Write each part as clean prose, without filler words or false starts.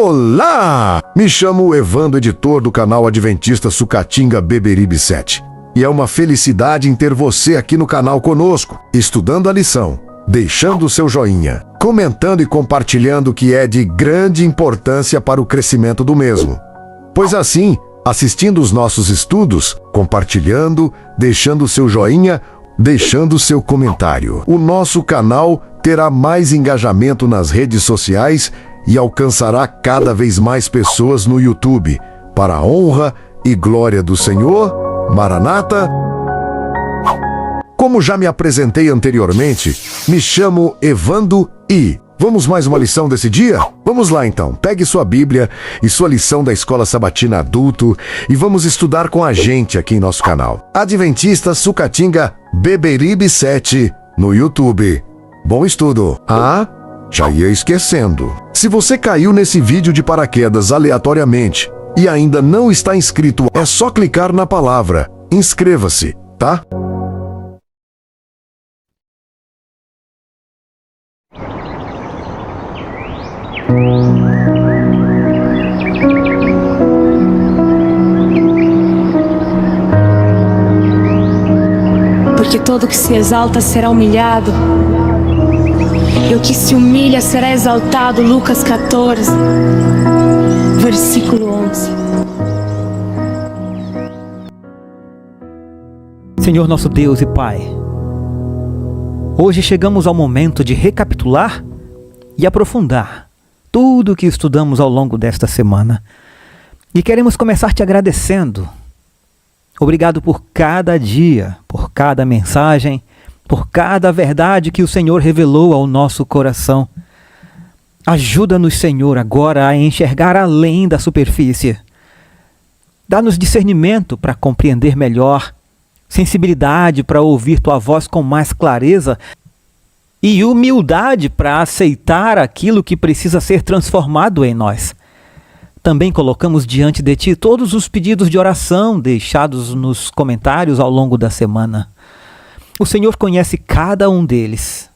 Olá! Me chamo Evandro, editor do canal Adventista Sucatinga Beberibe 7. E é uma felicidade em ter você aqui no canal conosco, estudando a lição, deixando o seu joinha, comentando e compartilhando, que é de grande importância para o crescimento do mesmo. Pois assim, assistindo os nossos estudos, compartilhando, deixando o seu joinha, deixando o seu comentário, o nosso canal terá mais engajamento nas redes sociais e alcançará cada vez mais pessoas no YouTube, para a honra e glória do Senhor. Maranata. Como já me apresentei anteriormente, me chamo Evandro e vamos mais uma lição desse dia? Vamos lá então, pegue sua Bíblia e sua lição da Escola Sabatina Adulto e vamos estudar com a gente aqui em nosso canal Adventista Sucatinga Beberibe 7 no YouTube. Bom estudo! Já ia esquecendo. Se você caiu nesse vídeo de paraquedas aleatoriamente e ainda não está inscrito, é só clicar na palavra inscreva-se, tá? Porque todo que se exalta será humilhado, e o que se humilha será exaltado. Lucas 14, versículo 11. Senhor nosso Deus e Pai, hoje chegamos ao momento de recapitular e aprofundar tudo o que estudamos ao longo desta semana. E queremos começar te agradecendo. Obrigado por cada dia, por cada mensagem, por cada verdade que o Senhor revelou ao nosso coração. Ajuda-nos, Senhor, agora a enxergar além da superfície. Dá-nos discernimento para compreender melhor, sensibilidade para ouvir Tua voz com mais clareza e humildade para aceitar aquilo que precisa ser transformado em nós. Também colocamos diante de Ti todos os pedidos de oração deixados nos comentários ao longo da semana. O Senhor conhece cada um deles.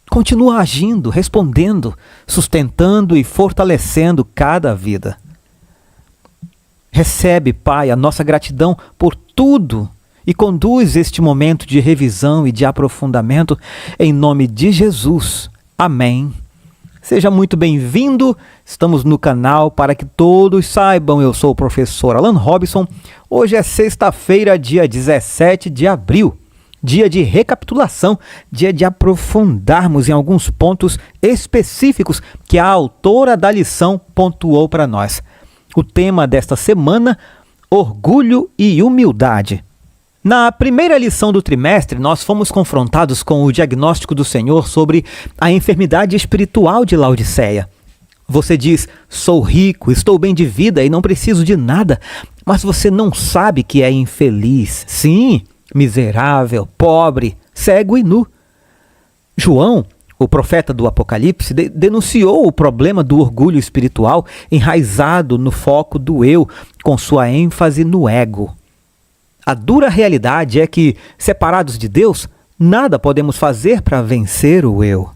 Continua agindo, respondendo, sustentando e fortalecendo cada vida. Recebe, Pai, a nossa gratidão por tudo e conduz este momento de revisão e de aprofundamento em nome de Jesus. Amém. Seja muito bem-vindo. Estamos no canal para que todos saibam. Eu sou o professor Alan Robson. Hoje é sexta-feira, dia 17 de abril. Dia de recapitulação, dia de aprofundarmos em alguns pontos específicos que a autora da lição pontuou para nós. O tema desta semana, orgulho e humildade. Na primeira lição do trimestre, nós fomos confrontados com o diagnóstico do Senhor sobre a enfermidade espiritual de Laodiceia. Você diz, sou rico, estou bem de vida e não preciso de nada, mas você não sabe que é infeliz. Sim, miserável, pobre, cego e nu. João, o profeta do Apocalipse, denunciou o problema do orgulho espiritual enraizado no foco do eu, com sua ênfase no ego. A dura realidade é que, separados de Deus, nada podemos fazer para vencer o eu.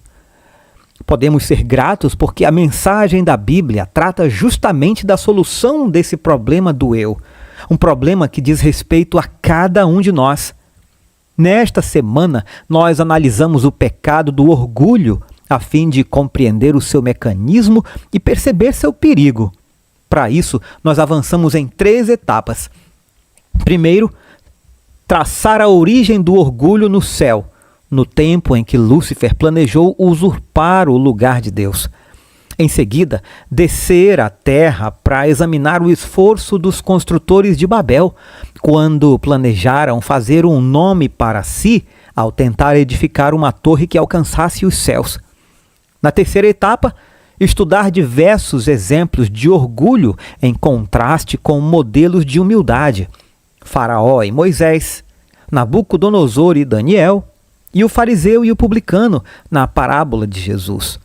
Podemos ser gratos porque a mensagem da Bíblia trata justamente da solução desse problema do eu. Um problema que diz respeito a cada um de nós. Nesta semana, nós analisamos o pecado do orgulho a fim de compreender o seu mecanismo e perceber seu perigo. Para isso, nós avançamos em 3 etapas. Primeiro, traçar a origem do orgulho no céu, no tempo em que Lúcifer planejou usurpar o lugar de Deus. Em seguida, descer à terra para examinar o esforço dos construtores de Babel, quando planejaram fazer um nome para si ao tentar edificar uma torre que alcançasse os céus. Na terceira etapa, estudar diversos exemplos de orgulho em contraste com modelos de humildade. Faraó e Moisés, Nabucodonosor e Daniel, e o fariseu e o publicano na parábola de Jesus.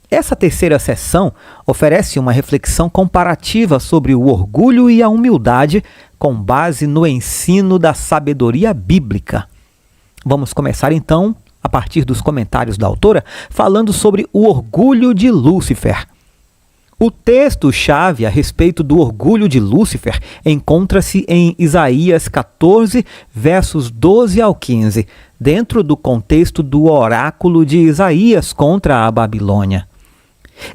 Essa terceira sessão oferece uma reflexão comparativa sobre o orgulho e a humildade com base no ensino da sabedoria bíblica. Vamos começar então, a partir dos comentários da autora, falando sobre o orgulho de Lúcifer. O texto-chave a respeito do orgulho de Lúcifer encontra-se em Isaías 14, versos 12 ao 15, dentro do contexto do oráculo de Isaías contra a Babilônia.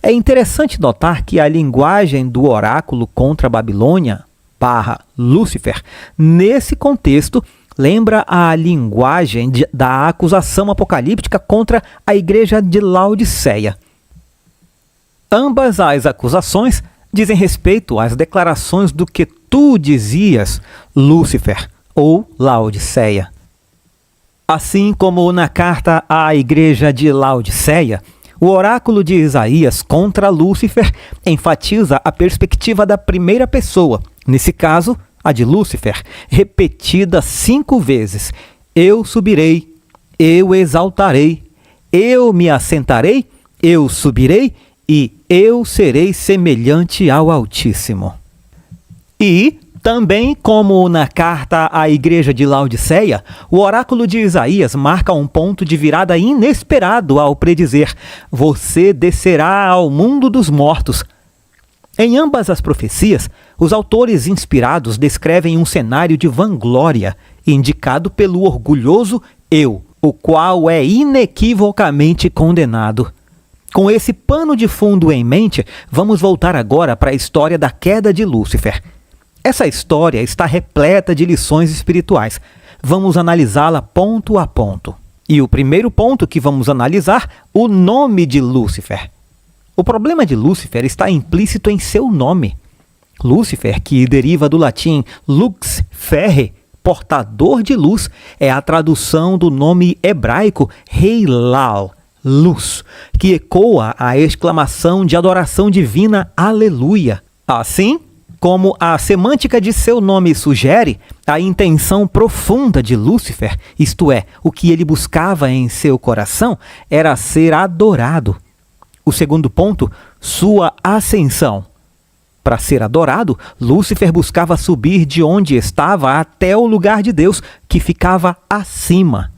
É interessante notar que a linguagem do oráculo contra a Babilônia, Lúcifer, nesse contexto, lembra a linguagem da acusação apocalíptica contra a igreja de Laodiceia. Ambas as acusações dizem respeito às declarações do que tu dizias, Lúcifer, ou Laodiceia. Assim como na carta à igreja de Laodiceia, o oráculo de Isaías contra Lúcifer enfatiza a perspectiva da primeira pessoa, nesse caso, a de Lúcifer, repetida 5 vezes. Eu subirei, eu exaltarei, eu me assentarei, eu subirei e eu serei semelhante ao Altíssimo. E, também como na carta à igreja de Laodiceia, o oráculo de Isaías marca um ponto de virada inesperado ao predizer: você descerá ao mundo dos mortos. Em ambas as profecias, os autores inspirados descrevem um cenário de vanglória, indicado pelo orgulhoso eu, o qual é inequivocamente condenado. Com esse pano de fundo em mente, vamos voltar agora para a história da queda de Lúcifer. Essa história está repleta de lições espirituais. Vamos analisá-la ponto a ponto. E o primeiro ponto que vamos analisar, o nome de Lúcifer. O problema de Lúcifer está implícito em seu nome. Lúcifer, que deriva do latim lux ferre, portador de luz, é a tradução do nome hebraico Heilal, luz, que ecoa a exclamação de adoração divina Aleluia. Assim, como a semântica de seu nome sugere, a intenção profunda de Lúcifer, isto é, o que ele buscava em seu coração, era ser adorado. O segundo ponto, sua ascensão. Para ser adorado, Lúcifer buscava subir de onde estava até o lugar de Deus, que ficava acima.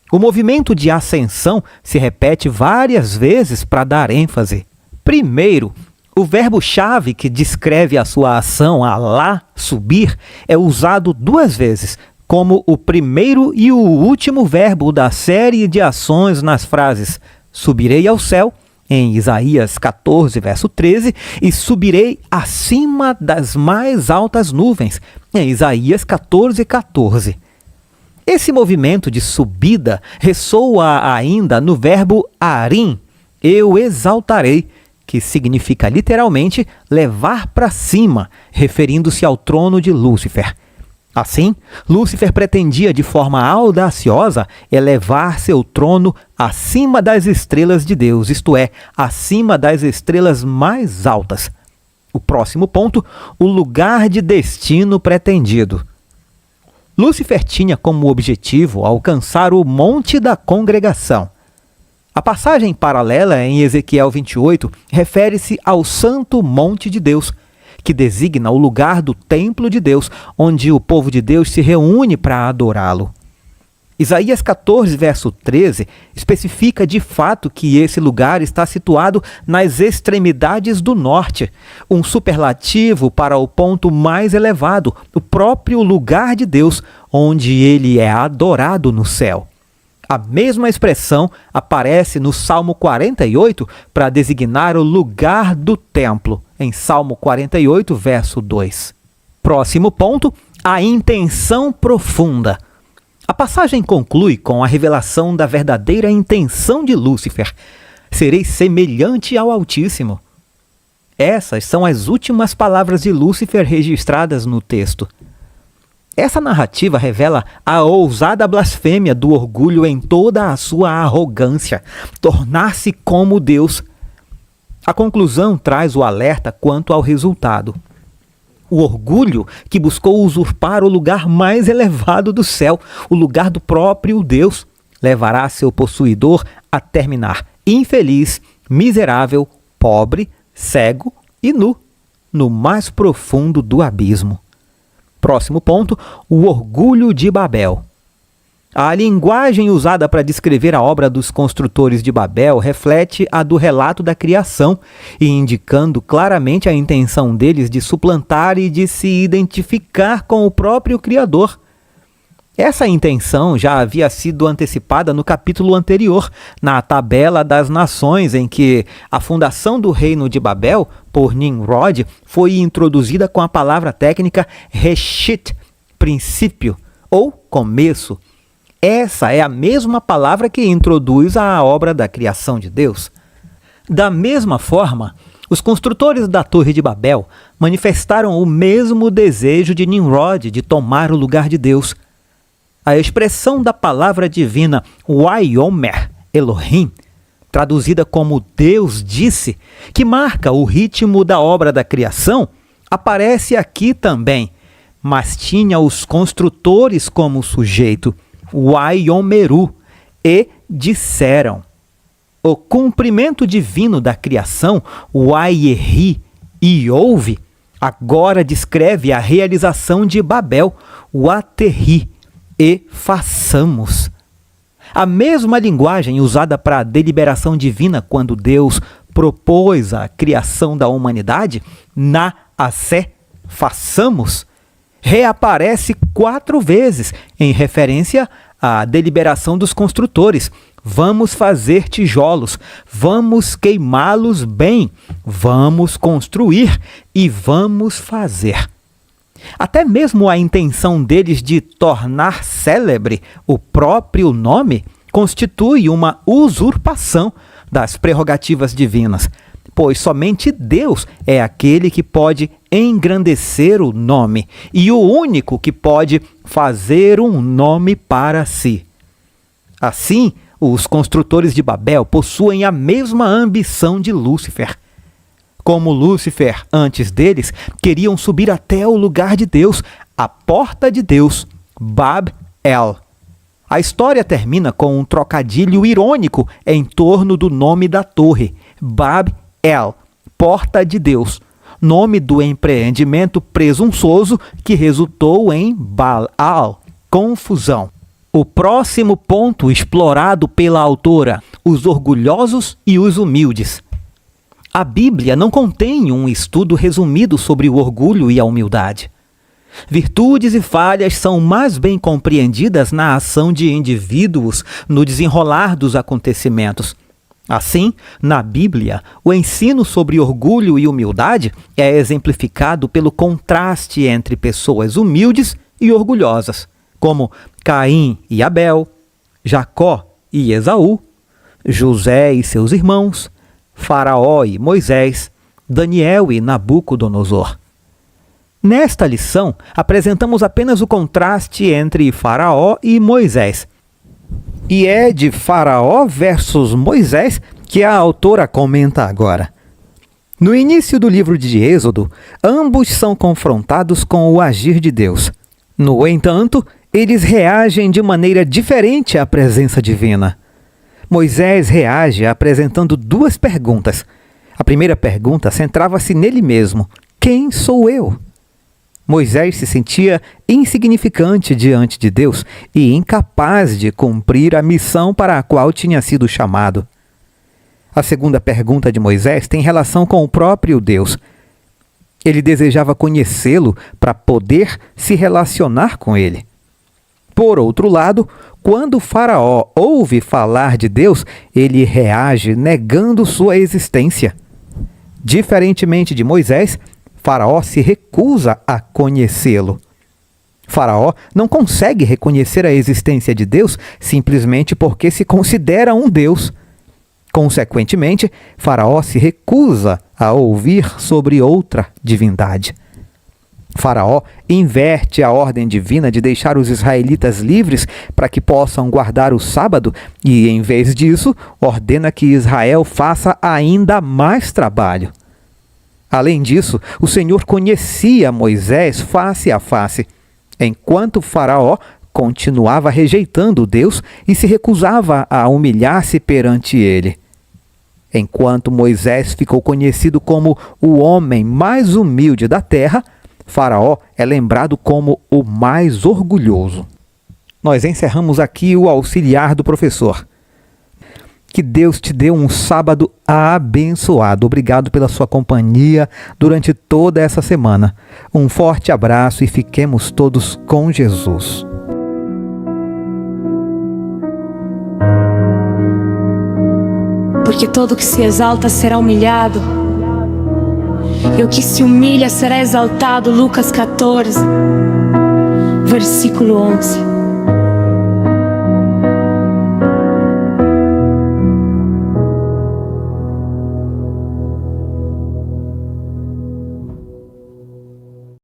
O movimento de ascensão se repete várias vezes para dar ênfase. Primeiro, o verbo-chave que descreve a sua ação, alá, subir, é usado 2 vezes, como o primeiro e o último verbo da série de ações nas frases subirei ao céu, em Isaías 14, verso 13, e subirei acima das mais altas nuvens, em Isaías 14, 14. Esse movimento de subida ressoa ainda no verbo arim, eu exaltarei, que significa literalmente levar para cima, referindo-se ao trono de Lúcifer. Assim, Lúcifer pretendia de forma audaciosa elevar seu trono acima das estrelas de Deus, isto é, acima das estrelas mais altas. O próximo ponto, o lugar de destino pretendido. Lúcifer tinha como objetivo alcançar o monte da congregação. A passagem paralela em Ezequiel 28 refere-se ao Santo Monte de Deus, que designa o lugar do templo de Deus, onde o povo de Deus se reúne para adorá-lo. Isaías 14, verso 13, especifica de fato que esse lugar está situado nas extremidades do norte, um superlativo para o ponto mais elevado, o próprio lugar de Deus, onde ele é adorado no céu. A mesma expressão aparece no Salmo 48 para designar o lugar do templo, em Salmo 48, verso 2. Próximo ponto, a intenção profunda. A passagem conclui com a revelação da verdadeira intenção de Lúcifer. Serei semelhante ao Altíssimo. Essas são as últimas palavras de Lúcifer registradas no texto. Essa narrativa revela a ousada blasfêmia do orgulho em toda a sua arrogância, tornar-se como Deus. A conclusão traz o alerta quanto ao resultado. O orgulho que buscou usurpar o lugar mais elevado do céu, o lugar do próprio Deus, levará seu possuidor a terminar infeliz, miserável, pobre, cego e nu, no mais profundo do abismo. Próximo ponto, o orgulho de Babel. A linguagem usada para descrever a obra dos construtores de Babel reflete a do relato da criação, e indicando claramente a intenção deles de suplantar e de se identificar com o próprio Criador. Essa intenção já havia sido antecipada no capítulo anterior, na tabela das nações, em que a fundação do reino de Babel, por Nimrod, foi introduzida com a palavra técnica Reshit, princípio ou começo. Essa é a mesma palavra que introduz a obra da criação de Deus. Da mesma forma, os construtores da Torre de Babel manifestaram o mesmo desejo de Nimrod de tomar o lugar de Deus. A expressão da palavra divina Wayomer Elohim, traduzida como Deus disse, que marca o ritmo da obra da criação, aparece aqui também, mas tinha os construtores como sujeito, Wayomeru, e disseram. O cumprimento divino da criação, Wayehi, e ouve, agora descreve a realização de Babel, Waterri, e façamos. A mesma linguagem usada para a deliberação divina quando Deus propôs a criação da humanidade, na assé, façamos, reaparece 4 vezes em referência à deliberação dos construtores. Vamos fazer tijolos, vamos queimá-los bem, vamos construir e vamos fazer. Até mesmo a intenção deles de tornar célebre o próprio nome constitui uma usurpação das prerrogativas divinas, pois somente Deus é aquele que pode engrandecer o nome e o único que pode fazer um nome para si. Assim, os construtores de Babel possuem a mesma ambição de Lúcifer. Como Lúcifer, antes deles, queriam subir até o lugar de Deus, a porta de Deus, Bab-El. A história termina com um trocadilho irônico em torno do nome da torre, Bab-El, porta de Deus, nome do empreendimento presunçoso que resultou em Baal, confusão. O próximo ponto explorado pela autora, os orgulhosos e os humildes. A Bíblia não contém um estudo resumido sobre o orgulho e a humildade. Virtudes e falhas são mais bem compreendidas na ação de indivíduos no desenrolar dos acontecimentos. Assim, na Bíblia, o ensino sobre orgulho e humildade é exemplificado pelo contraste entre pessoas humildes e orgulhosas, como Caim e Abel, Jacó e Esaú, José e seus irmãos, Faraó e Moisés, Daniel e Nabucodonosor. Nesta lição, apresentamos apenas o contraste entre Faraó e Moisés. E é de Faraó versus Moisés que a autora comenta agora. No início do livro de Êxodo, ambos são confrontados com o agir de Deus. No entanto, eles reagem de maneira diferente à presença divina. Moisés reage apresentando 2 perguntas. A primeira pergunta centrava-se nele mesmo. Quem sou eu? Moisés se sentia insignificante diante de Deus e incapaz de cumprir a missão para a qual tinha sido chamado. A segunda pergunta de Moisés tem relação com o próprio Deus. Ele desejava conhecê-lo para poder se relacionar com ele. Por outro lado, quando Faraó ouve falar de Deus, ele reage negando sua existência. Diferentemente de Moisés, Faraó se recusa a conhecê-lo. Faraó não consegue reconhecer a existência de Deus simplesmente porque se considera um Deus. Consequentemente, Faraó se recusa a ouvir sobre outra divindade. Faraó inverte a ordem divina de deixar os israelitas livres para que possam guardar o sábado e, em vez disso, ordena que Israel faça ainda mais trabalho. Além disso, o Senhor conhecia Moisés face a face, enquanto Faraó continuava rejeitando Deus e se recusava a humilhar-se perante ele. Enquanto Moisés ficou conhecido como o homem mais humilde da terra, Faraó é lembrado como o mais orgulhoso. nós encerramos aqui o auxiliar do professor. Que Deus te dê um sábado abençoado. Obrigado pela sua companhia durante toda essa semana. Um forte abraço e fiquemos todos com Jesus. Porque todo que se exalta será humilhado, e o que se humilha será exaltado. Lucas 14, versículo 11.